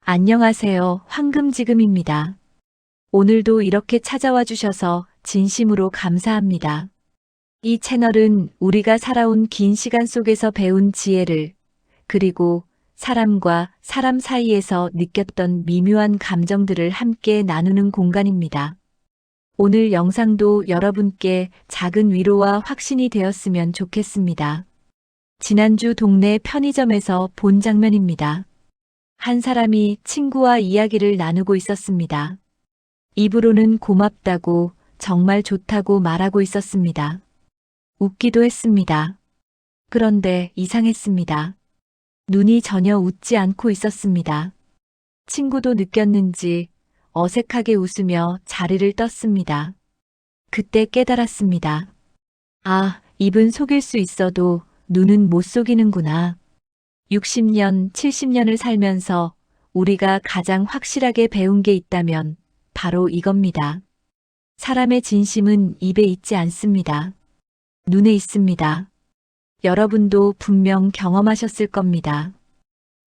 안녕하세요. 황금지금입니다. 오늘도 이렇게 찾아와 주셔서 진심으로 감사합니다. 이 채널은 우리가 살아온 긴 시간 속에서 배운 지혜를, 그리고 사람과 사람 사이에서 느꼈던 미묘한 감정들을 함께 나누는 공간입니다. 오늘 영상도 여러분께 작은 위로와 확신이 되었으면 좋겠습니다. 지난주 동네 편의점에서 본 장면입니다. 한 사람이 친구와 이야기를 나누고 있었습니다. 입으로는 고맙다고, 정말 좋다고 말하고 있었습니다. 웃기도 했습니다. 그런데 이상했습니다. 눈이 전혀 웃지 않고 있었습니다. 친구도 느꼈는지 어색하게 웃으며 자리를 떴습니다. 그때 깨달았습니다. 아, 입은 속일 수 있어도 눈은 못 속이는구나. 60년, 70년을 살면서 우리가 가장 확실하게 배운 게 있다면 바로 이겁니다. 사람의 진심은 입에 있지 않습니다. 눈에 있습니다. 여러분도 분명 경험하셨을 겁니다.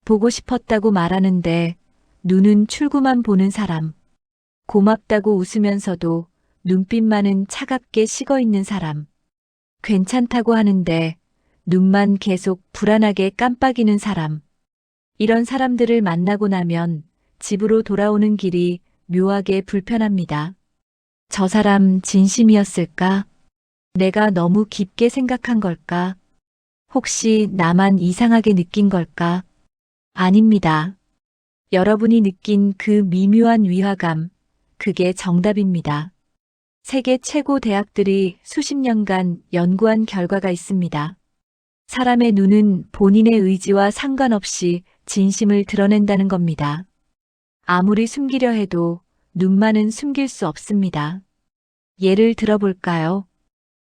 보고 싶었다고 말하는데 눈은 출구만 보는 사람. 고맙다고 웃으면서도 눈빛만은 차갑게 식어 있는 사람. 괜찮다고 하는데 눈만 계속 불안하게 깜빡이는 사람. 이런 사람들을 만나고 나면 집으로 돌아오는 길이 묘하게 불편합니다. 저 사람 진심이었을까? 내가 너무 깊게 생각한 걸까? 혹시 나만 이상하게 느낀 걸까? 아닙니다. 여러분이 느낀 그 미묘한 위화감, 그게 정답입니다. 세계 최고 대학들이 수십 년간 연구한 결과가 있습니다. 사람의 눈은 본인의 의지와 상관없이 진심을 드러낸다는 겁니다. 아무리 숨기려 해도 눈만은 숨길 수 없습니다. 예를 들어볼까요?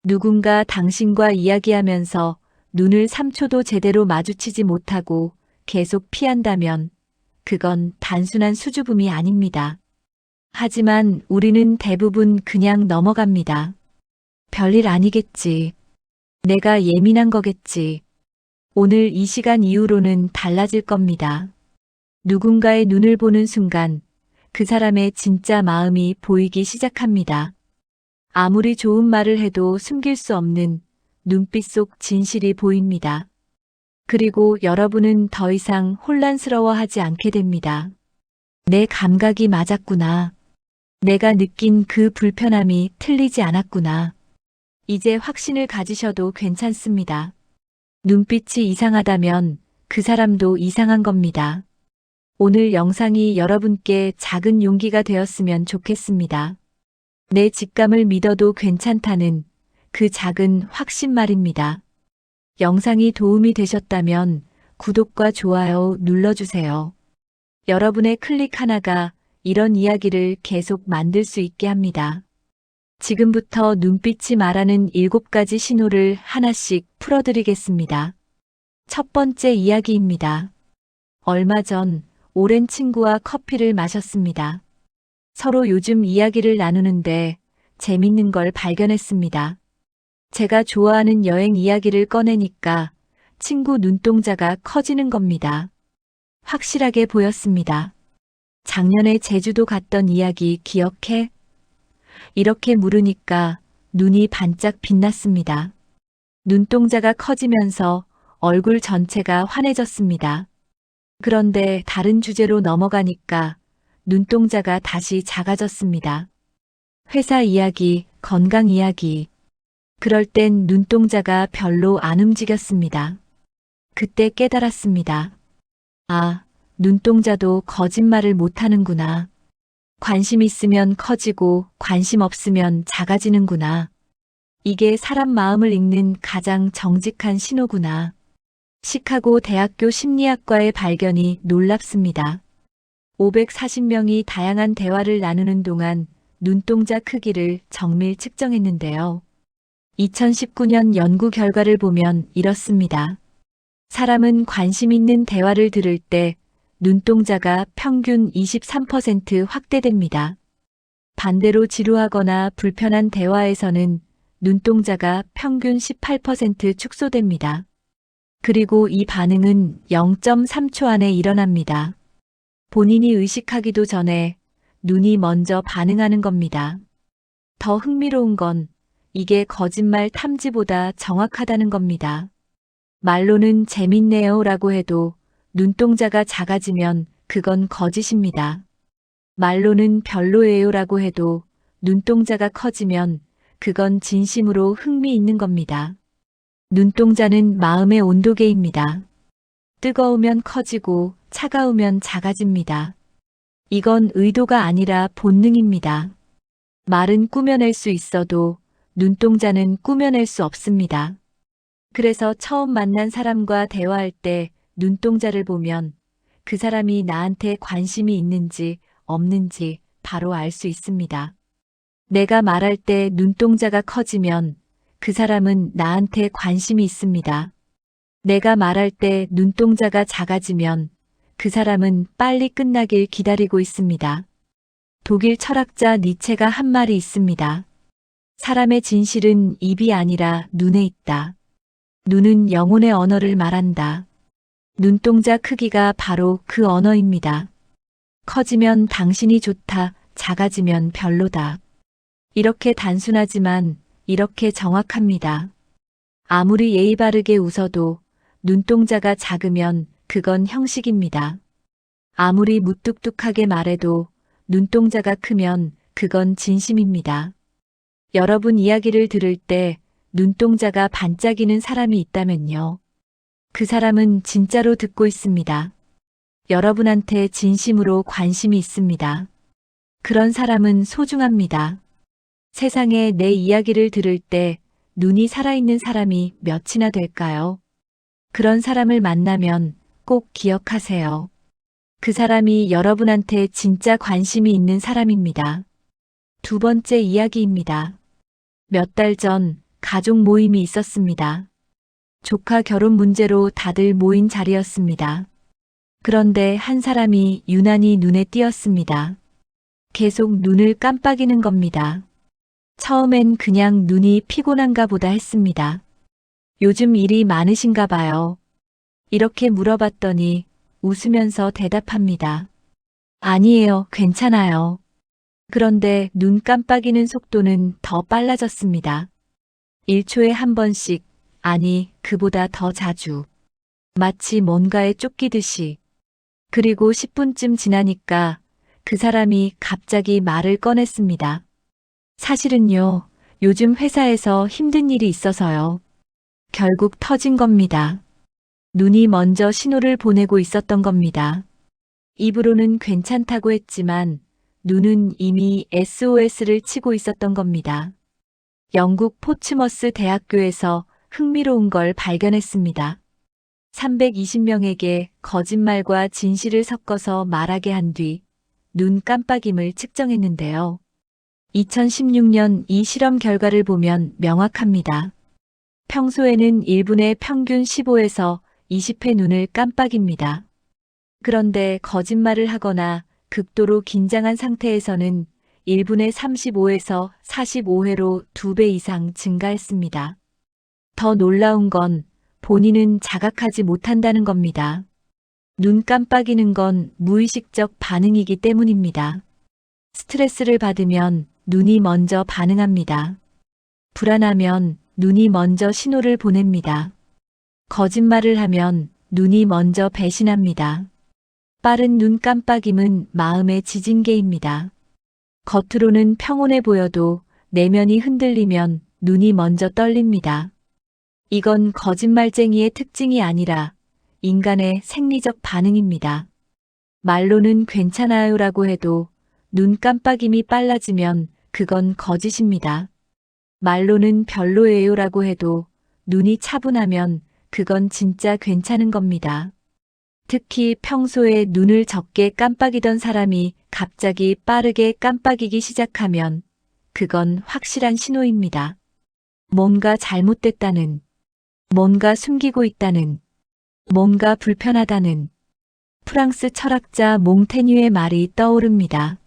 누군가 당신과 이야기하면서 눈을 3초도 제대로 마주치지 못하고 계속 피한다면 그건 단순한 수줍음이 아닙니다. 하지만 우리는 대부분 그냥 넘어갑니다. 별일 아니겠지. 내가 예민한 거겠지. 오늘 이 시간 이후로는 달라질 겁니다. 누군가의 눈을 보는 순간 그 사람의 진짜 마음이 보이기 시작합니다. 아무리 좋은 말을 해도 숨길 수 없는 눈빛 속 진실이 보입니다. 그리고 여러분은 더 이상 혼란스러워하지 않게 됩니다. 내 감각이 맞았구나. 내가 느낀 그 불편함이 틀리지 않았구나. 이제 확신을 가지셔도 괜찮습니다. 눈빛이 이상하다면 그 사람도 이상한 겁니다. 오늘 영상이 여러분께 작은 용기가 되었으면 좋겠습니다. 내 직감을 믿어도 괜찮다는 그 작은 확신 말입니다. 영상이 도움이 되셨다면 구독과 좋아요 눌러주세요. 여러분의 클릭 하나가 이런 이야기를 계속 만들 수 있게 합니다. 지금부터 눈빛이 말하는 7가지 신호를 하나씩 풀어드리겠습니다. 첫 번째 이야기입니다. 얼마 전 오랜 친구와 커피를 마셨습니다. 서로 요즘 이야기를 나누는데 재밌는 걸 발견했습니다. 제가 좋아하는 여행 이야기를 꺼내니까 친구 눈동자가 커지는 겁니다. 확실하게 보였습니다. 작년에 제주도 갔던 이야기 기억해? 이렇게 물으니까 눈이 반짝 빛났습니다. 눈동자가 커지면서 얼굴 전체가 환해졌습니다. 그런데 다른 주제로 넘어가니까 눈동자가 다시 작아졌습니다. 회사 이야기, 건강 이야기. 그럴 땐 눈동자가 별로 안 움직였습니다. 그때 깨달았습니다. 아, 눈동자도 거짓말을 못하는구나. 관심 있으면 커지고 관심 없으면 작아지는구나. 이게 사람 마음을 읽는 가장 정직한 신호구나. 시카고 대학교 심리학과의 발견이 놀랍습니다. 540명이 다양한 대화를 나누는 동안 눈동자 크기를 정밀 측정했는데요. 2019년 연구 결과를 보면 이렇습니다. 사람은 관심 있는 대화를 들을 때 눈동자가 평균 23% 확대됩니다. 반대로 지루하거나 불편한 대화에서는 눈동자가 평균 18% 축소됩니다. 그리고 이 반응은 0.3초 안에 일어납니다. 본인이 의식하기도 전에 눈이 먼저 반응하는 겁니다. 더 흥미로운 건 이게 거짓말 탐지보다 정확하다는 겁니다. 말로는 재밌네요 라고 해도 눈동자가 작아지면 그건 거짓입니다. 말로는 별로예요 라고 해도 눈동자가 커지면 그건 진심으로 흥미있는 겁니다. 눈동자는 마음의 온도계입니다. 뜨거우면 커지고 차가우면 작아집니다. 이건 의도가 아니라 본능입니다. 말은 꾸며낼 수 있어도 눈동자는 꾸며낼 수 없습니다. 그래서 처음 만난 사람과 대화할 때 눈동자를 보면 그 사람이 나한테 관심이 있는지 없는지 바로 알 수 있습니다. 내가 말할 때 눈동자가 커지면 그 사람은 나한테 관심이 있습니다. 내가 말할 때 눈동자가 작아지면 그 사람은 빨리 끝나길 기다리고 있습니다. 독일 철학자 니체가 한 말이 있습니다. 사람의 진실은 입이 아니라 눈에 있다. 눈은 영혼의 언어를 말한다. 눈동자 크기가 바로 그 언어입니다. 커지면 당신이 좋다, 작아지면 별로다. 이렇게 단순하지만 이렇게 정확합니다. 아무리 예의 바르게 웃어도 눈동자가 작으면 그건 형식입니다. 아무리 무뚝뚝하게 말해도 눈동자가 크면 그건 진심입니다. 여러분 이야기를 들을 때 눈동자가 반짝이는 사람이 있다면요. 그 사람은 진짜로 듣고 있습니다. 여러분한테 진심으로 관심이 있습니다. 그런 사람은 소중합니다. 세상에 내 이야기를 들을 때 눈이 살아있는 사람이 몇이나 될까요? 그런 사람을 만나면 꼭 기억하세요. 그 사람이 여러분한테 진짜 관심이 있는 사람입니다. 두 번째 이야기입니다. 몇 달 전 가족 모임이 있었습니다. 조카 결혼 문제로 다들 모인 자리였습니다. 그런데 한 사람이 유난히 눈에 띄었습니다. 계속 눈을 깜빡이는 겁니다. 처음엔 그냥 눈이 피곤한가 보다 했습니다. 요즘 일이 많으신가 봐요. 이렇게 물어봤더니 웃으면서 대답합니다. 아니에요, 괜찮아요. 그런데 눈 깜빡이는 속도는 더 빨라졌습니다. 1초에 한 번씩, 아니, 그보다 더 자주. 마치 뭔가에 쫓기듯이. 그리고 10분쯤 지나니까 그 사람이 갑자기 말을 꺼냈습니다. 사실은요, 요즘 회사에서 힘든 일이 있어서요. 결국 터진 겁니다. 눈이 먼저 신호를 보내고 있었던 겁니다. 입으로는 괜찮다고 했지만 눈은 이미 SOS를 치고 있었던 겁니다. 영국 포츠머스 대학교에서 흥미로운 걸 발견했습니다. 320명에게 거짓말과 진실을 섞어서 말하게 한 뒤 눈 깜빡임을 측정했는데요. 2016년 이 실험 결과를 보면 명확합니다. 평소에는 1분에 평균 15에서 20회 눈을 깜빡입니다. 그런데 거짓말을 하거나 극도로 긴장한 상태에서는 1분에 35에서 45회로 2배 이상 증가했습니다. 더 놀라운 건 본인은 자각하지 못한다는 겁니다. 눈 깜빡이는 건 무의식적 반응이기 때문입니다. 스트레스를 받으면 눈이 먼저 반응합니다. 불안하면 눈이 먼저 신호를 보냅니다. 거짓말을 하면 눈이 먼저 배신합니다. 빠른 눈 깜빡임은 마음의 지진계입니다. 겉으로는 평온해 보여도 내면이 흔들리면 눈이 먼저 떨립니다. 이건 거짓말쟁이의 특징이 아니라 인간의 생리적 반응입니다. 말로는 괜찮아요라고 해도 눈 깜빡임이 빨라지면 그건 거짓입니다. 말로는 별로예요라고 해도 눈이 차분하면 그건 진짜 괜찮은 겁니다. 특히 평소에 눈을 적게 깜빡이던 사람이 갑자기 빠르게 깜빡이기 시작하면 그건 확실한 신호입니다. 뭔가 잘못됐다는, 뭔가 숨기고 있다는, 뭔가 불편하다는. 프랑스 철학자 몽테뉴의 말이 떠오릅니다.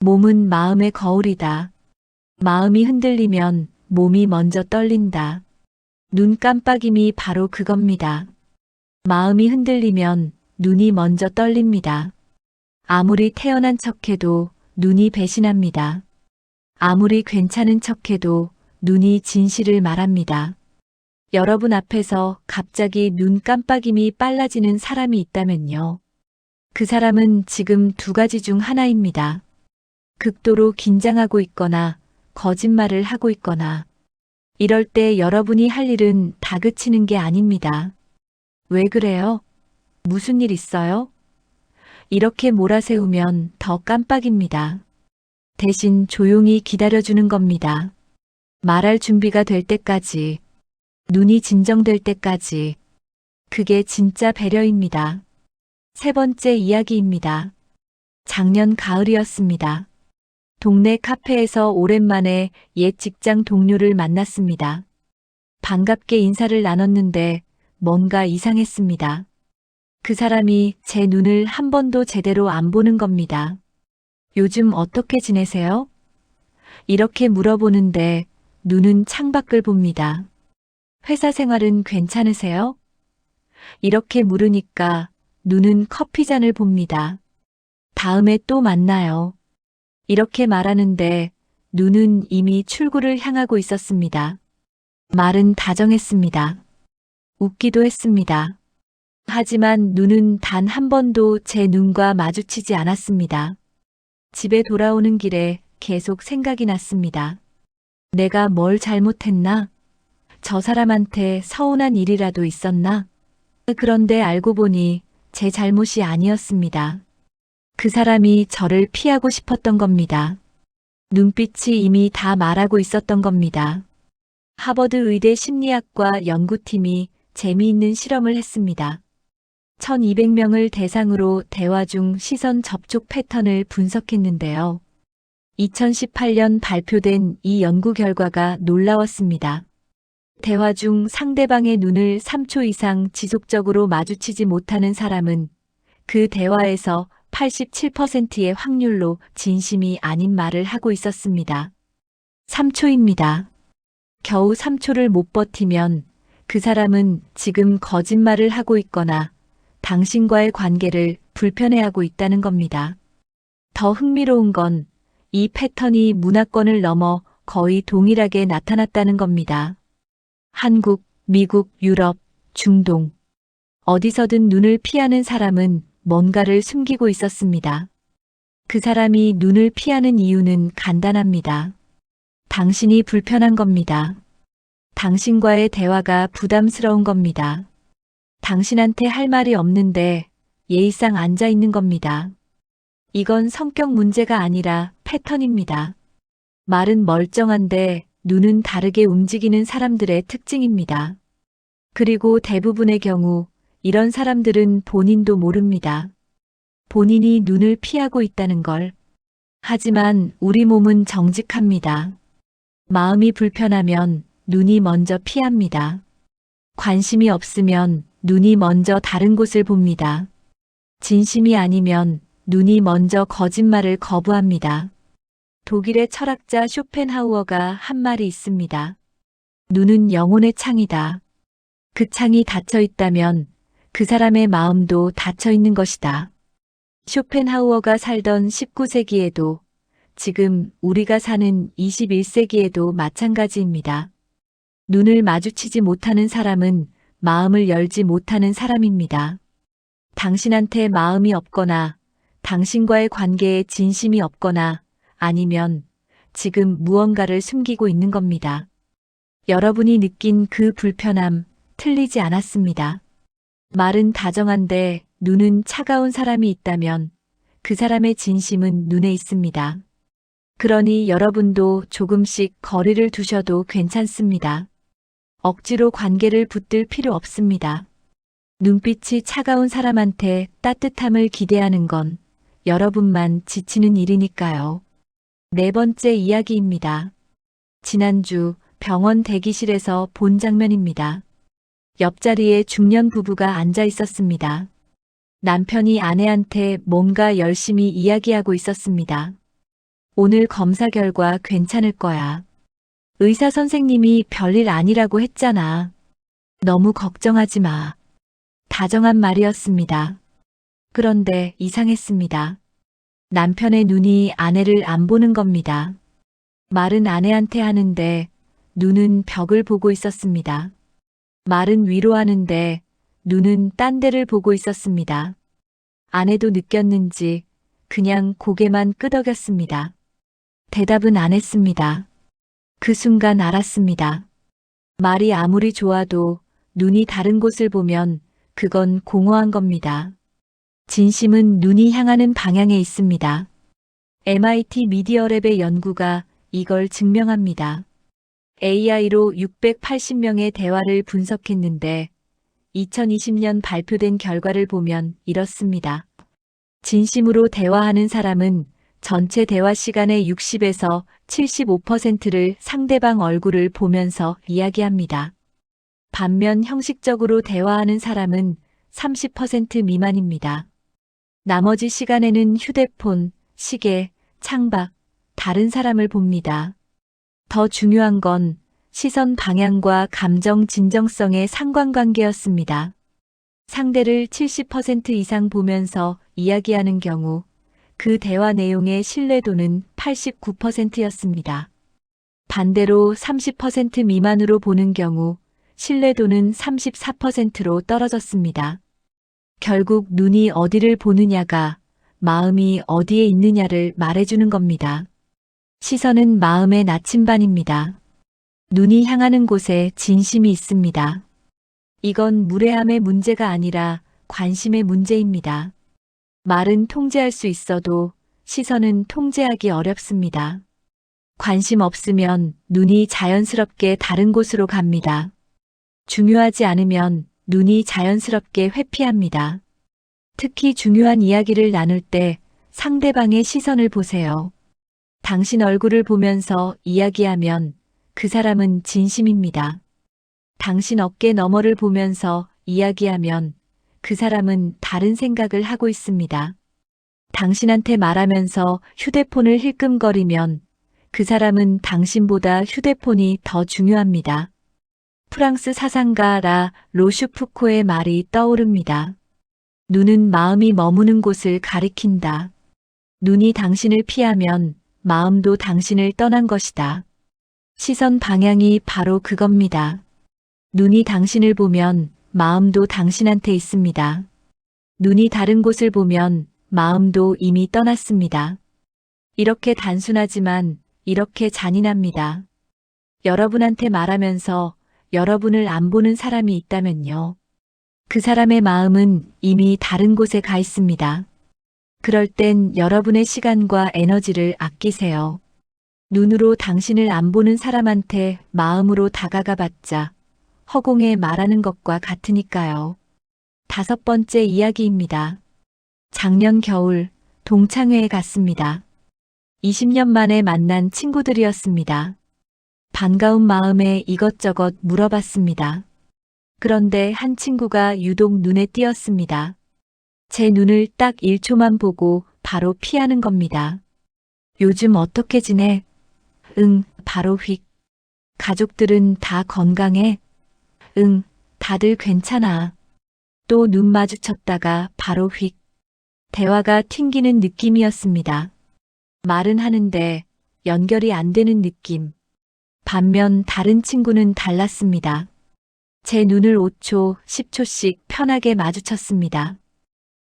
몸은 마음의 거울이다. 마음이 흔들리면 몸이 먼저 떨린다. 눈 깜빡임이 바로 그겁니다. 마음이 흔들리면 눈이 먼저 떨립니다. 아무리 태어난 척해도 눈이 배신합니다. 아무리 괜찮은 척해도 눈이 진실을 말합니다. 여러분 앞에서 갑자기 눈 깜빡임이 빨라지는 사람이 있다면요. 그 사람은 지금 두 가지 중 하나입니다. 극도로 긴장하고 있거나 거짓말을 하고 있거나. 이럴 때 여러분이 할 일은 다그치는 게 아닙니다. 왜 그래요? 무슨 일 있어요? 이렇게 몰아세우면 더 깜빡입니다. 대신 조용히 기다려주는 겁니다. 말할 준비가 될 때까지, 눈이 진정될 때까지. 그게 진짜 배려입니다. 세 번째 이야기입니다. 작년 가을이었습니다. 동네 카페에서 오랜만에 옛 직장 동료를 만났습니다. 반갑게 인사를 나눴는데 뭔가 이상했습니다. 그 사람이 제 눈을 한 번도 제대로 안 보는 겁니다. 요즘 어떻게 지내세요? 이렇게 물어보는데 눈은 창밖을 봅니다. 회사 생활은 괜찮으세요? 이렇게 물으니까 눈은 커피잔을 봅니다. 다음에 또 만나요. 이렇게 말하는데 눈은 이미 출구를 향하고 있었습니다. 말은 다정했습니다. 웃기도 했습니다. 하지만 눈은 단 한 번도 제 눈과 마주치지 않았습니다. 집에 돌아오는 길에 계속 생각이 났습니다. 내가 뭘 잘못했나? 저 사람한테 서운한 일이라도 있었나? 그런데 알고 보니 제 잘못이 아니었습니다. 그 사람이 저를 피하고 싶었던 겁니다. 눈빛이 이미 다 말하고 있었던 겁니다. 하버드 의대 심리학과 연구팀이 재미있는 실험을 했습니다. 1200명을 대상으로 대화 중 시선 접촉 패턴을 분석했는데요. 2018년 발표된 이 연구 결과가 놀라웠습니다. 대화 중 상대방의 눈을 3초 이상 지속적으로 마주치지 못하는 사람은 그 대화에서 87%의 확률로 진심이 아닌 말을 하고 있었습니다. 3초입니다. 겨우 3초를 못 버티면 그 사람은 지금 거짓말을 하고 있거나 당신과의 관계를 불편해하고 있다는 겁니다. 더 흥미로운 건 이 패턴이 문화권을 넘어 거의 동일하게 나타났다는 겁니다. 한국, 미국, 유럽, 중동. 어디서든 눈을 피하는 사람은 뭔가를 숨기고 있었습니다. 그 사람이 눈을 피하는 이유는 간단합니다. 당신이 불편한 겁니다. 당신과의 대화가 부담스러운 겁니다. 당신한테 할 말이 없는데 예의상 앉아 있는 겁니다. 이건 성격 문제가 아니라 패턴입니다. 말은 멀쩡한데 눈은 다르게 움직이는 사람들의 특징입니다. 그리고 대부분의 경우 이런 사람들은 본인도 모릅니다. 본인이 눈을 피하고 있다는 걸. 하지만 우리 몸은 정직합니다. 마음이 불편하면 눈이 먼저 피합니다. 관심이 없으면 눈이 먼저 다른 곳을 봅니다. 진심이 아니면 눈이 먼저 거짓말을 거부합니다. 독일의 철학자 쇼펜하우어가 한 말이 있습니다. 눈은 영혼의 창이다. 그 창이 닫혀 있다면 그 사람의 마음도 닫혀 있는 것이다. 쇼펜하우어가 살던 19세기에도 지금 우리가 사는 21세기에도 마찬가지입니다. 눈을 마주치지 못하는 사람은 마음을 열지 못하는 사람입니다. 당신한테 마음이 없거나 당신과의 관계에 진심이 없거나 아니면 지금 무언가를 숨기고 있는 겁니다. 여러분이 느낀 그 불편함 틀리지 않았습니다. 말은 다정한데 눈은 차가운 사람이 있다면 그 사람의 진심은 눈에 있습니다. 그러니 여러분도 조금씩 거리를 두셔도 괜찮습니다. 억지로 관계를 붙들 필요 없습니다. 눈빛이 차가운 사람한테 따뜻함을 기대하는 건 여러분만 지치는 일이니까요. 네 번째 이야기입니다. 지난주 병원 대기실에서 본 장면입니다. 옆자리에 중년 부부가 앉아 있었습니다. 남편이 아내한테 뭔가 열심히 이야기하고 있었습니다. 오늘 검사 결과 괜찮을 거야. 의사 선생님이 별일 아니라고 했잖아. 너무 걱정하지 마. 다정한 말이었습니다. 그런데 이상했습니다. 남편의 눈이 아내를 안 보는 겁니다. 말은 아내한테 하는데 눈은 벽을 보고 있었습니다. 말은 위로하는데 눈은 딴 데를 보고 있었습니다. 아내도 느꼈는지 그냥 고개만 끄덕였습니다. 대답은 안 했습니다. 그 순간 알았습니다. 말이 아무리 좋아도 눈이 다른 곳을 보면 그건 공허한 겁니다. 진심은 눈이 향하는 방향에 있습니다. MIT 미디어랩의 연구가 이걸 증명합니다. AI로 680명의 대화를 분석했는데 2020년 발표된 결과를 보면 이렇습니다. 진심으로 대화하는 사람은 전체 대화 시간의 60에서 75%를 상대방 얼굴을 보면서 이야기합니다. 반면 형식적으로 대화하는 사람은 30% 미만입니다. 나머지 시간에는 휴대폰, 시계, 창밖, 다른 사람을 봅니다. 더 중요한 건 시선 방향과 감정 진정성의 상관관계였습니다. 상대를 70% 이상 보면서 이야기하는 경우 그 대화 내용의 신뢰도는 89%였습니다. 반대로 30% 미만으로 보는 경우 신뢰도는 34%로 떨어졌습니다. 결국 눈이 어디를 보느냐가 마음이 어디에 있느냐를 말해주는 겁니다. 시선은 마음의 나침반입니다. 눈이 향하는 곳에 진심이 있습니다. 이건 무례함의 문제가 아니라 관심의 문제입니다. 말은 통제할 수 있어도 시선은 통제하기 어렵습니다. 관심 없으면 눈이 자연스럽게 다른 곳으로 갑니다. 중요하지 않으면 눈이 자연스럽게 회피합니다. 특히 중요한 이야기를 나눌 때 상대방의 시선을 보세요. 당신 얼굴을 보면서 이야기하면 그 사람은 진심입니다. 당신 어깨 너머를 보면서 이야기하면 그 사람은 다른 생각을 하고 있습니다. 당신한테 말하면서 휴대폰을 힐끔거리면 그 사람은 당신보다 휴대폰이 더 중요합니다. 프랑스 사상가 라 로슈푸코의 말이 떠오릅니다. 눈은 마음이 머무는 곳을 가리킨다. 눈이 당신을 피하면 마음도 당신을 떠난 것이다. 시선 방향이 바로 그겁니다. 눈이 당신을 보면 마음도 당신한테 있습니다. 눈이 다른 곳을 보면 마음도 이미 떠났습니다. 이렇게 단순하지만 이렇게 잔인합니다. 여러분한테 말하면서 여러분을 안 보는 사람이 있다면요. 그 사람의 마음은 이미 다른 곳에 가 있습니다. 그럴 땐 여러분의 시간과 에너지를 아끼세요. 눈으로 당신을 안 보는 사람한테 마음으로 다가가 봤자 허공에 말하는 것과 같으니까요. 5번째 이야기입니다. 작년 겨울 동창회에 갔습니다. 20년 만에 만난 친구들이었습니다. 반가운 마음에 이것저것 물어봤습니다. 그런데 한 친구가 유독 눈에 띄었습니다. 제 눈을 딱 1초만 보고 바로 피하는 겁니다. 요즘 어떻게 지내? 응, 바로 휙. 가족들은 다 건강해? 응, 다들 괜찮아. 또 눈 마주쳤다가 바로 휙. 대화가 튕기는 느낌이었습니다. 말은 하는데 연결이 안 되는 느낌. 반면 다른 친구는 달랐습니다. 제 눈을 5초, 10초씩 편하게 마주쳤습니다.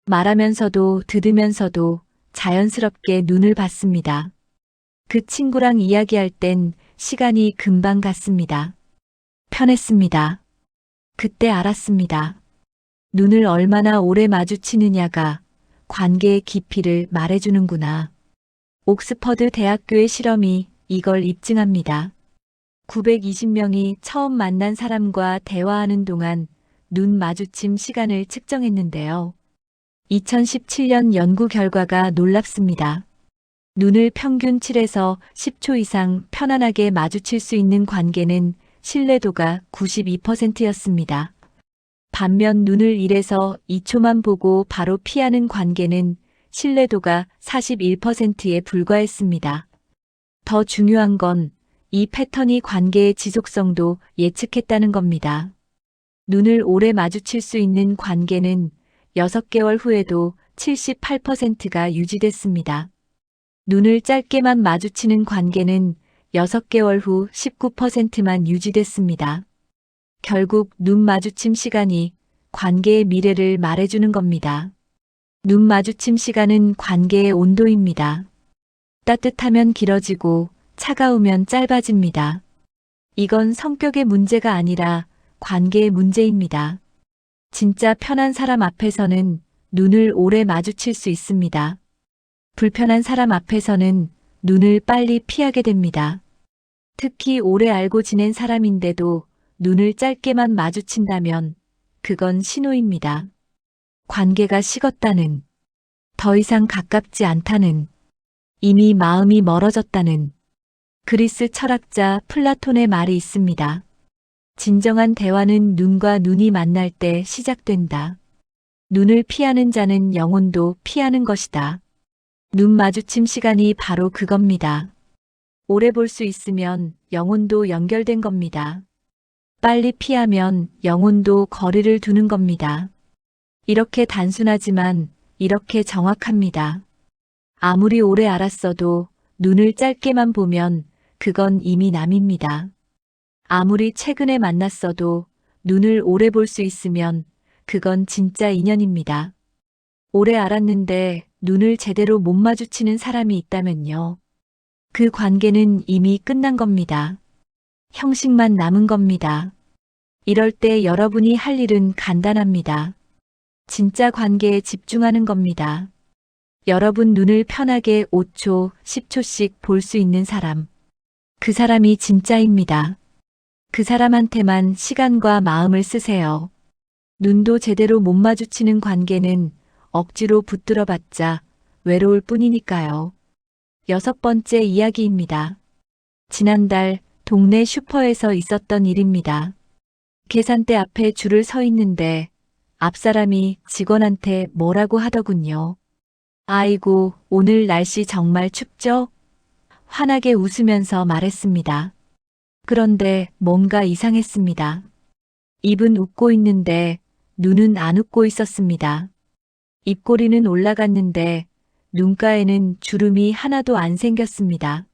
말하면서도 들으면서도 자연스럽게 눈을 봤습니다. 그 친구랑 이야기할 땐 시간이 금방 갔습니다. 편했습니다. 그때 알았습니다. 눈을 얼마나 오래 마주치느냐가 관계의 깊이를 말해주는구나. 옥스퍼드 대학교의 실험이 이걸 입증합니다. 920명이 처음 만난 사람과 대화하는 동안 눈 마주침 시간을 측정했는데요. 2017년 연구 결과가 놀랍습니다. 눈을 평균 7에서 10초 이상 편안하게 마주칠 수 있는 관계는 신뢰도가 92%였습니다. 반면 눈을 1에서 2초만 보고 바로 피하는 관계는 신뢰도가 41%에 불과했습니다. 더 중요한 건 이 패턴이 관계의 지속성도 예측했다는 겁니다. 눈을 오래 마주칠 수 있는 관계는 6개월 후에도 78%가 유지됐습니다. 눈을 짧게만 마주치는 관계는 6개월 후 19%만 유지됐습니다. 결국 눈 마주침 시간이 관계의 미래를 말해주는 겁니다. 눈 마주침 시간은 관계의 온도입니다. 따뜻하면 길어지고 차가우면 짧아집니다. 이건 성격의 문제가 아니라 관계의 문제입니다. 진짜 편한 사람 앞에서는 눈을 오래 마주칠 수 있습니다. 불편한 사람 앞에서는 눈을 빨리 피하게 됩니다. 특히 오래 알고 지낸 사람인데도 눈을 짧게만 마주친다면 그건 신호입니다. 관계가 식었다는, 더 이상 가깝지 않다는, 이미 마음이 멀어졌다는. 그리스 철학자 플라톤의 말이 있습니다. 진정한 대화는 눈과 눈이 만날 때 시작된다. 눈을 피하는 자는 영혼도 피하는 것이다. 눈 마주침 시간이 바로 그겁니다. 오래 볼 수 있으면 영혼도 연결된 겁니다. 빨리 피하면 영혼도 거리를 두는 겁니다. 이렇게 단순하지만 이렇게 정확합니다. 아무리 오래 알았어도 눈을 짧게만 보면 그건 이미 남입니다. 아무리 최근에 만났어도 눈을 오래 볼 수 있으면 그건 진짜 인연입니다. 오래 알았는데 눈을 제대로 못 마주치는 사람이 있다면요. 그 관계는 이미 끝난 겁니다. 형식만 남은 겁니다. 이럴 때 여러분이 할 일은 간단합니다. 진짜 관계에 집중하는 겁니다. 여러분 눈을 편하게 5초, 10초씩 볼 수 있는 사람. 그 사람이 진짜입니다. 그 사람한테만 시간과 마음을 쓰세요. 눈도 제대로 못 마주치는 관계는 억지로 붙들어봤자 외로울 뿐이니까요. 6번째 이야기입니다. 지난달 동네 슈퍼에서 있었던 일입니다. 계산대 앞에 줄을 서 있는데 앞 사람이 직원한테 뭐라고 하더군요. 아이고, 오늘 날씨 정말 춥죠? 환하게 웃으면서 말했습니다. 그런데 뭔가 이상했습니다. 입은 웃고 있는데 눈은 안 웃고 있었습니다. 입꼬리는 올라갔는데 눈가에는 주름이 하나도 안 생겼습니다.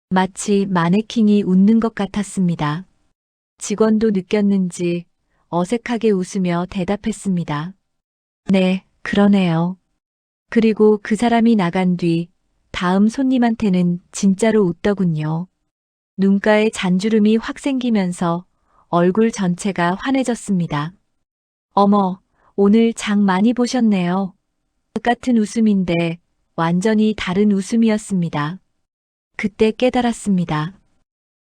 마치 마네킹이 웃는 것 같았습니다. 직원도 느꼈는지 어색하게 웃으며 대답했습니다. 네, 그러네요. 그리고 그 사람이 나간 뒤 다음 손님한테는 진짜로 웃더군요. 눈가에 잔주름이 확 생기면서 얼굴 전체가 환해졌습니다. 어머, 오늘 장 많이 보셨네요. 똑같은 웃음인데 완전히 다른 웃음이었습니다. 그때 깨달았습니다.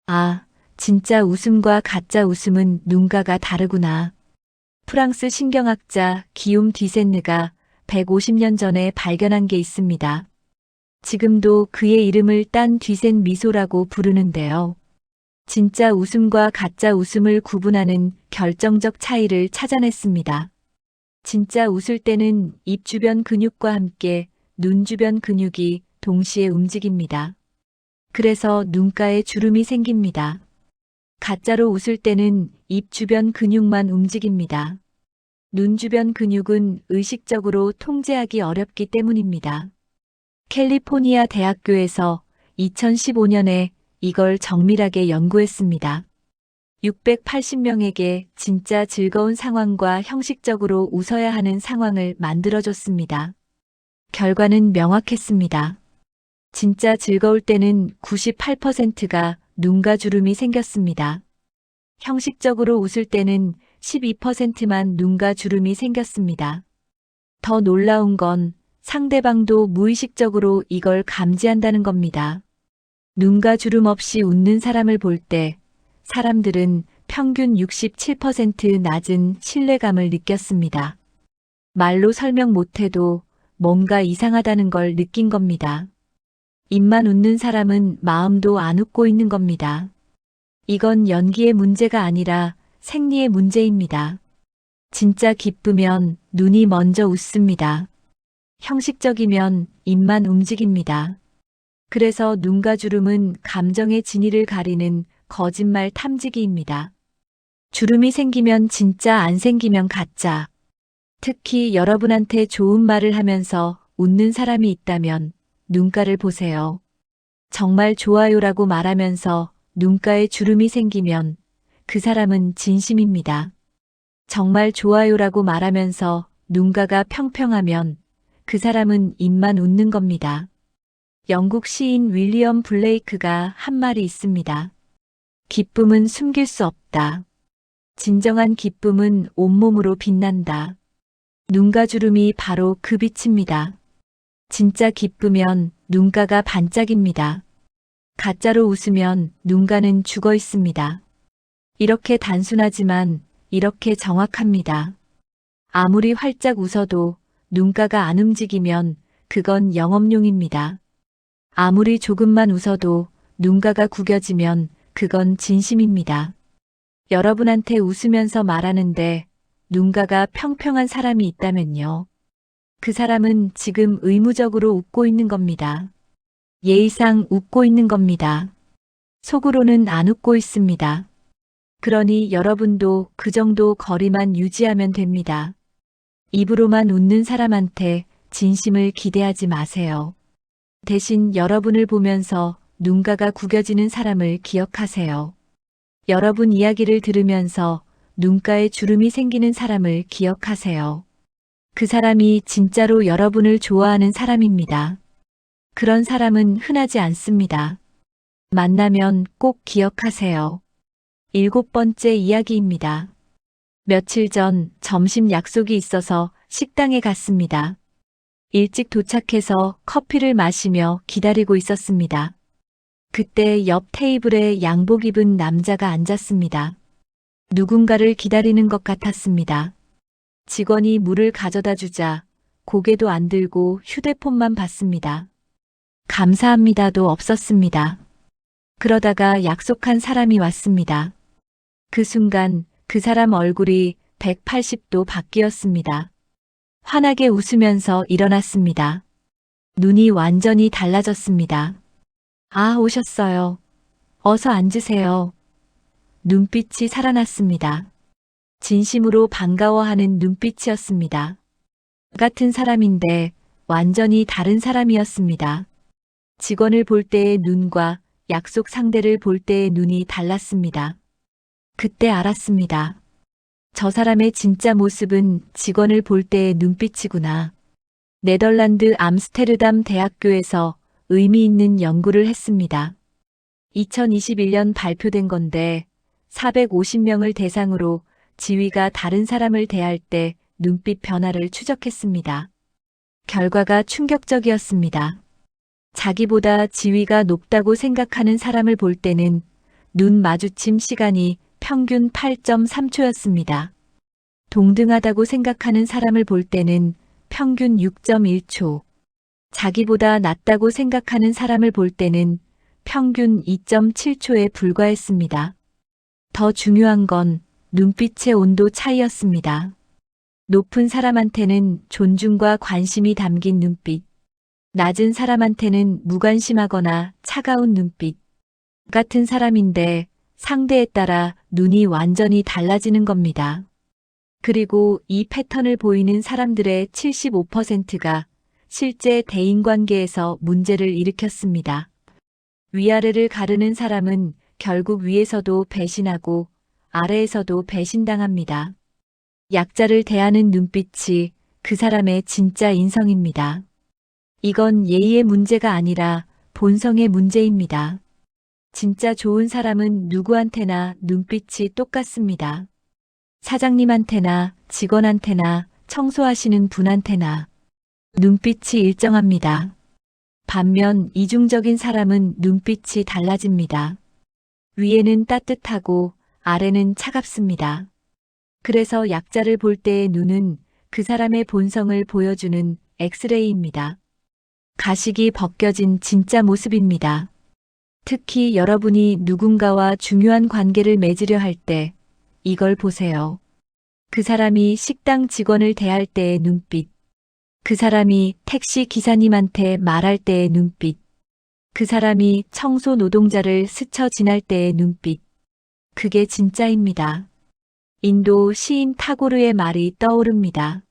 아, 진짜 웃음과 가짜 웃음은 눈가가 다르구나. 프랑스 신경학자 기욤 뒤센느가 150년 전에 발견한 게 있습니다. 지금도 그의 이름을 딴 뒤센 미소라고 부르는데요. 진짜 웃음과 가짜 웃음을 구분하는 결정적 차이를 찾아냈습니다. 진짜 웃을 때는 입 주변 근육과 함께 눈 주변 근육이 동시에 움직입니다. 그래서 눈가에 주름이 생깁니다. 가짜로 웃을 때는 입 주변 근육만 움직입니다. 눈 주변 근육은 의식적으로 통제하기 어렵기 때문입니다. 캘리포니아 대학교에서 2015년에 이걸 정밀하게 연구했습니다. 680명에게 진짜 즐거운 상황과 형식적으로 웃어야 하는 상황을 만들어줬습니다. 결과는 명확했습니다. 진짜 즐거울 때는 98%가 눈가 주름이 생겼습니다. 형식적으로 웃을 때는 12%만 눈가 주름이 생겼습니다. 더 놀라운 건 상대방도 무의식적으로 이걸 감지한다는 겁니다. 눈가 주름 없이 웃는 사람을 볼 때 사람들은 평균 67% 낮은 신뢰감을 느꼈습니다. 말로 설명 못해도 뭔가 이상하다는 걸 느낀 겁니다. 입만 웃는 사람은 마음도 안 웃고 있는 겁니다. 이건 연기의 문제가 아니라 생리의 문제입니다. 진짜 기쁘면 눈이 먼저 웃습니다. 형식적이면 입만 움직입니다. 그래서 눈가 주름은 감정의 진위를 가리는 거짓말 탐지기입니다. 주름이 생기면 진짜, 안 생기면 가짜. 특히 여러분한테 좋은 말을 하면서 웃는 사람이 있다면 눈가를 보세요. 정말 좋아요라고 말하면서 눈가에 주름이 생기면 그 사람은 진심입니다. 정말 좋아요라고 말하면서 눈가가 평평하면 그 사람은 입만 웃는 겁니다. 영국 시인 윌리엄 블레이크가 한 말이 있습니다. 기쁨은 숨길 수 없다. 진정한 기쁨은 온몸으로 빛난다. 눈가 주름이 바로 그 빛입니다. 진짜 기쁘면 눈가가 반짝입니다. 가짜로 웃으면 눈가는 죽어 있습니다. 이렇게 단순하지만 이렇게 정확합니다. 아무리 활짝 웃어도 눈가가 안 움직이면 그건 영업용입니다. 아무리 조금만 웃어도 눈가가 구겨지면 그건 진심입니다. 여러분한테 웃으면서 말하는데 눈가가 평평한 사람이 있다면요. 그 사람은 지금 의무적으로 웃고 있는 겁니다. 예의상 웃고 있는 겁니다. 속으로는 안 웃고 있습니다. 그러니 여러분도 그 정도 거리만 유지하면 됩니다. 입으로만 웃는 사람한테 진심을 기대하지 마세요. 대신 여러분을 보면서 눈가가 구겨지는 사람을 기억하세요. 여러분 이야기를 들으면서 눈가에 주름이 생기는 사람을 기억하세요. 그 사람이 진짜로 여러분을 좋아하는 사람입니다. 그런 사람은 흔하지 않습니다. 만나면 꼭 기억하세요. 7번째 이야기입니다. 며칠 전 점심 약속이 있어서 식당에 갔습니다. 일찍 도착해서 커피를 마시며 기다리고 있었습니다. 그때 옆 테이블에 양복 입은 남자가 앉았습니다. 누군가를 기다리는 것 같았습니다. 직원이 물을 가져다 주자 고개도 안 들고 휴대폰만 봤습니다. 감사합니다도 없었습니다. 그러다가 약속한 사람이 왔습니다. 그 순간 그 사람 얼굴이 180도 바뀌었습니다. 환하게 웃으면서 일어났습니다. 눈이 완전히 달라졌습니다. 아, 오셨어요. 어서 앉으세요. 눈빛이 살아났습니다. 진심으로 반가워하는 눈빛이었습니다. 같은 사람인데 완전히 다른 사람이었습니다. 직원을 볼 때의 눈과 약속 상대를 볼 때의 눈이 달랐습니다. 그때 알았습니다. 저 사람의 진짜 모습은 직원을 볼 때의 눈빛이구나. 네덜란드 암스테르담 대학교에서 의미 있는 연구를 했습니다. 2021년 발표된 건데 450명을 대상으로 지위가 다른 사람을 대할 때 눈빛 변화를 추적했습니다. 결과가 충격적이었습니다. 자기보다 지위가 높다고 생각하는 사람을 볼 때는 눈 마주침 시간이 평균 8.3초였습니다. 동등하다고 생각하는 사람을 볼 때는 평균 6.1초, 자기보다 낫다고 생각하는 사람을 볼 때는 평균 2.7초에 불과했습니다. 더 중요한 건 눈빛의 온도 차이였습니다. 높은 사람한테는 존중과 관심이 담긴 눈빛, 낮은 사람한테는 무관심하거나 차가운 눈빛. 같은 사람인데 상대에 따라 눈이 완전히 달라지는 겁니다. 그리고 이 패턴을 보이는 사람들의 75%가 실제 대인관계에서 문제를 일으켰습니다. 위아래를 가르는 사람은 결국 위에서도 배신하고 아래에서도 배신당합니다. 약자를 대하는 눈빛이 그 사람의 진짜 인성입니다. 이건 예의의 문제가 아니라 본성의 문제입니다. 진짜 좋은 사람은 누구한테나 눈빛이 똑같습니다. 사장님한테나 직원한테나 청소하시는 분한테나 눈빛이 일정합니다. 반면 이중적인 사람은 눈빛이 달라집니다. 위에는 따뜻하고 아래는 차갑습니다. 그래서 약자를 볼 때의 눈은 그 사람의 본성을 보여주는 엑스레이입니다. 가식이 벗겨진 진짜 모습입니다. 특히 여러분이 누군가와 중요한 관계를 맺으려 할 때 이걸 보세요. 그 사람이 식당 직원을 대할 때의 눈빛, 그 사람이 택시 기사님한테 말할 때의 눈빛, 그 사람이 청소 노동자를 스쳐 지날 때의 눈빛, 그게 진짜입니다. 인도 시인 타고르의 말이 떠오릅니다.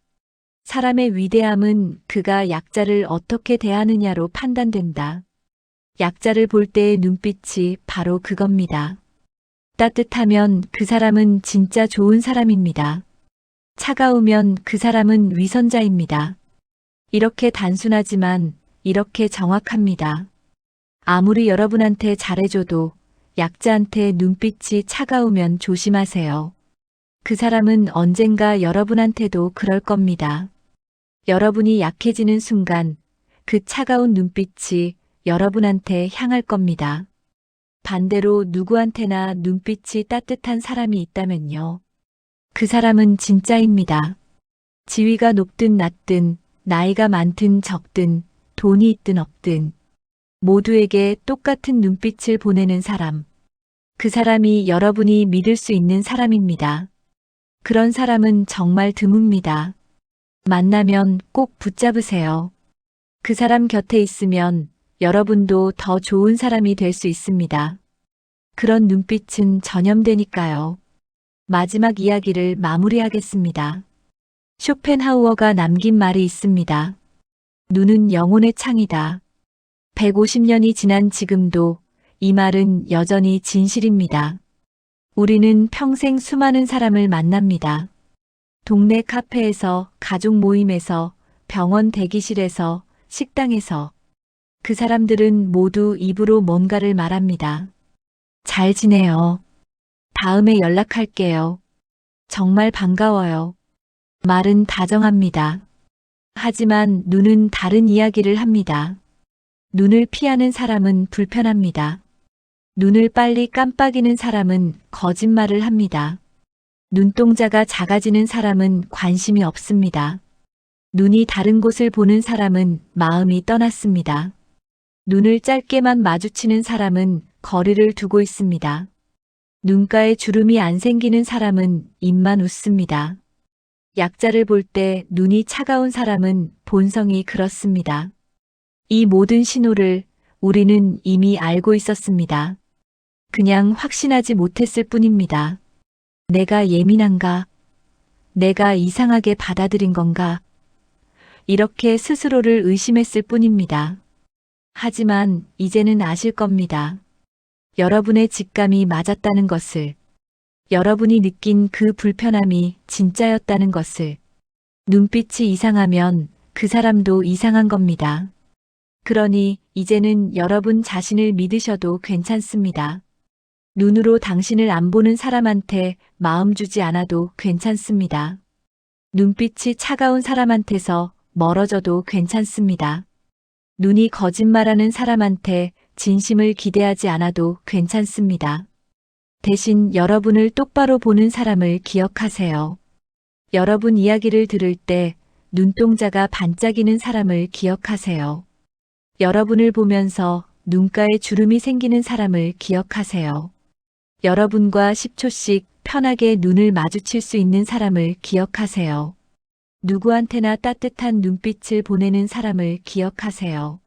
사람의 위대함은 그가 약자를 어떻게 대하느냐로 판단된다. 약자를 볼 때의 눈빛이 바로 그겁니다. 따뜻하면 그 사람은 진짜 좋은 사람입니다. 차가우면 그 사람은 위선자입니다. 이렇게 단순하지만 이렇게 정확합니다. 아무리 여러분한테 잘해줘도 약자한테 눈빛이 차가우면 조심하세요. 그 사람은 언젠가 여러분한테도 그럴 겁니다. 여러분이 약해지는 순간 그 차가운 눈빛이 여러분한테 향할 겁니다. 반대로 누구한테나 눈빛이 따뜻한 사람이 있다면요. 그 사람은 진짜입니다. 지위가 높든 낮든, 나이가 많든 적든, 돈이 있든 없든, 모두에게 똑같은 눈빛을 보내는 사람. 그 사람이 여러분이 믿을 수 있는 사람입니다. 그런 사람은 정말 드뭅니다. 만나면 꼭 붙잡으세요. 그 사람 곁에 있으면 여러분도 더 좋은 사람이 될 수 있습니다. 그런 눈빛은 전염되니까요. 마지막 이야기를 마무리하겠습니다. 쇼펜하우어가 남긴 말이 있습니다. 눈은 영혼의 창이다. 150년이 지난 지금도 이 말은 여전히 진실입니다. 우리는 평생 수많은 사람을 만납니다. 동네 카페에서, 가족 모임에서, 병원 대기실에서, 식당에서. 그 사람들은 모두 입으로 뭔가를 말합니다. 잘 지내요. 다음에 연락할게요. 정말 반가워요. 말은 다정합니다. 하지만 눈은 다른 이야기를 합니다. 눈을 피하는 사람은 불편합니다. 눈을 빨리 깜빡이는 사람은 거짓말을 합니다. 눈동자가 작아지는 사람은 관심이 없습니다. 눈이 다른 곳을 보는 사람은 마음이 떠났습니다. 눈을 짧게만 마주치는 사람은 거리를 두고 있습니다. 눈가에 주름이 안 생기는 사람은 입만 웃습니다. 약자를 볼 때 눈이 차가운 사람은 본성이 그렇습니다. 이 모든 신호를 우리는 이미 알고 있었습니다. 그냥 확신하지 못했을 뿐입니다. 내가 예민한가? 내가 이상하게 받아들인 건가? 이렇게 스스로를 의심했을 뿐입니다. 하지만 이제는 아실 겁니다. 여러분의 직감이 맞았다는 것을, 여러분이 느낀 그 불편함이 진짜였다는 것을, 눈빛이 이상하면 그 사람도 이상한 겁니다. 그러니 이제는 여러분 자신을 믿으셔도 괜찮습니다. 눈으로 당신을 안 보는 사람한테 마음 주지 않아도 괜찮습니다. 눈빛이 차가운 사람한테서 멀어져도 괜찮습니다. 눈이 거짓말하는 사람한테 진심을 기대하지 않아도 괜찮습니다. 대신 여러분을 똑바로 보는 사람을 기억하세요. 여러분 이야기를 들을 때 눈동자가 반짝이는 사람을 기억하세요. 여러분을 보면서 눈가에 주름이 생기는 사람을 기억하세요. 여러분과 10초씩 편하게 눈을 마주칠 수 있는 사람을 기억하세요. 누구한테나 따뜻한 눈빛을 보내는 사람을 기억하세요.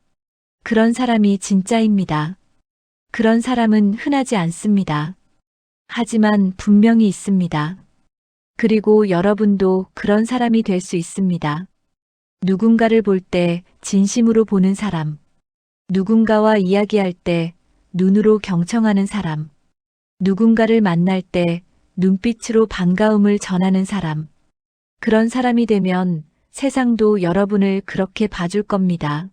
그런 사람이 진짜입니다. 그런 사람은 흔하지 않습니다. 하지만 분명히 있습니다. 그리고 여러분도 그런 사람이 될 수 있습니다. 누군가를 볼 때 진심으로 보는 사람. 누군가와 이야기할 때 눈으로 경청하는 사람. 누군가를 만날 때 눈빛으로 반가움을 전하는 사람. 그런 사람이 되면 세상도 여러분을 그렇게 봐줄 겁니다.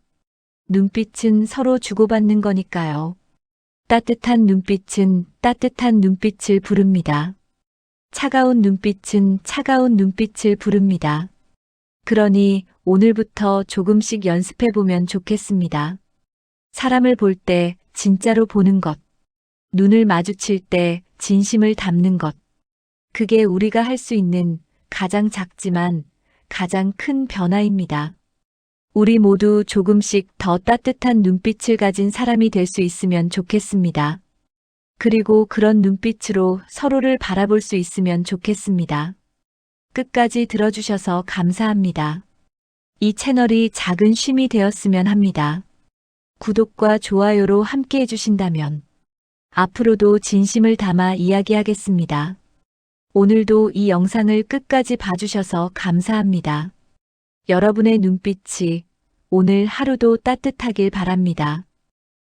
눈빛은 서로 주고받는 거니까요. 따뜻한 눈빛은 따뜻한 눈빛을 부릅니다. 차가운 눈빛은 차가운 눈빛을 부릅니다. 그러니 오늘부터 조금씩 연습해 보면 좋겠습니다. 사람을 볼 때 진짜로 보는 것. 눈을 마주칠 때 진심을 담는 것. 그게 우리가 할 수 있는 가장 작지만 가장 큰 변화입니다. 우리 모두 조금씩 더 따뜻한 눈빛을 가진 사람이 될 수 있으면 좋겠습니다. 그리고 그런 눈빛으로 서로를 바라볼 수 있으면 좋겠습니다. 끝까지 들어주셔서 감사합니다. 이 채널이 작은 쉼이 되었으면 합니다. 구독과 좋아요로 함께 해주신다면 앞으로도 진심을 담아 이야기하겠습니다. 오늘도 이 영상을 끝까지 봐주셔서 감사합니다. 여러분의 눈빛이 오늘 하루도 따뜻하길 바랍니다.